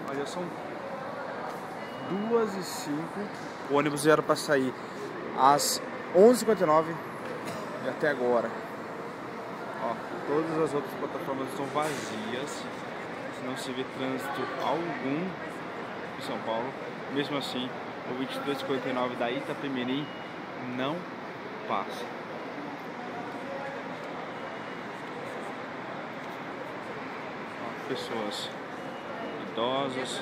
Olha, são 2h05. O ônibus era para sair às 11h59 e até agora. Ó, todas as outras plataformas estão vazias. Não se vê trânsito algum em São Paulo. Mesmo assim, o 2259 da Itapemirim não passa. Ó, pessoas idosas.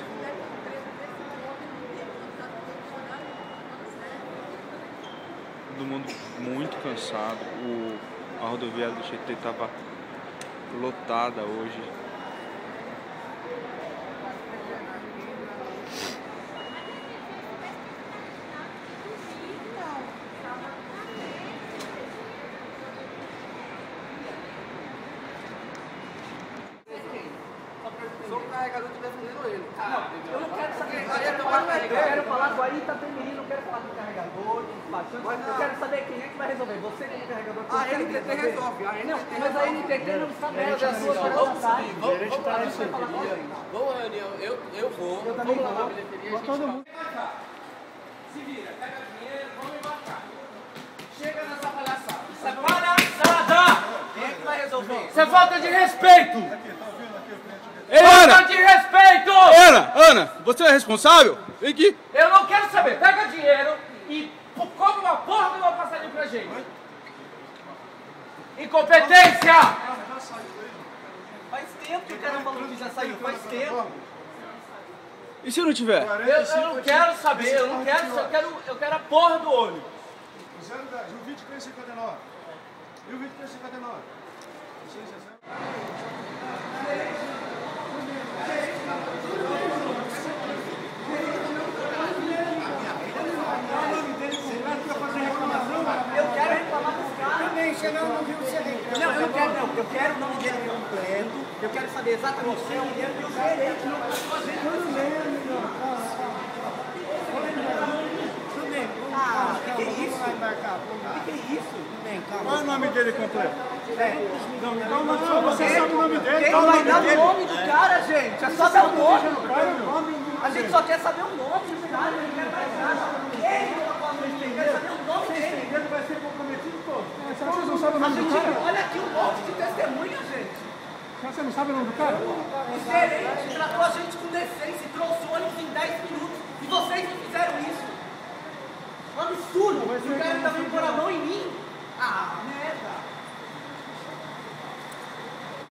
Todo mundo muito cansado. A rodoviária do Tietê estava lotada hoje. Sou o carregador que defendendo ele. Eu não quero saber. Eu quero falar com a Itapemirim, não quero falar com o carregador, com o despachante. Eu quero saber quem é que vai resolver. Você como carregador. A NTT resolve. Mas a NTT não sabe resolver as suas velocidades. Vamos à reunião. Eu vou. Eu também vou. Todo mundo. Se vira, pega dinheiro, vamos embarcar. Chega nessa palhaçada. Isso é palhaçada! Quem é que vai resolver? Isso é falta de respeito! Ana! De respeito! Ana, você é responsável? Vem aqui. Eu não quero saber. Pega dinheiro e come uma porra de uma passadinha pra gente. Incompetência! Faz tempo que o cara falou que já saiu. Faz tempo. E se não tiver? Eu não quero saber. Eu quero a porra do ônibus. 010, o 20 com 59. E o 20 com 59. Eu quero reclamar dos caras. Também, você não viu você reclamar. Não, eu não quero, não. Eu quero o nome dele completo. Eu quero saber exatamente o nome dele e o gerente não está fazendo. Ah, o que é isso? O que é isso? Qual é o nome dele completo? Não, você sabe o nome dele. Quem vai dar o nome do cara, gente? É só dar o nome. A gente só quer saber o nome do cara. Não quer mais nada. Quer saber o nome dele. Ele vai ser comprometido todo. Vocês não sabem o A nome do gente cara? olha aqui um monte de testemunha, gente. Você não sabe o nome do cara? O gerente tratou a gente com decência e trouxe o ônibus em 10 minutos. E vocês não fizeram isso. Um absurdo. E o cara também pôr a mão em mim. Ah, merda.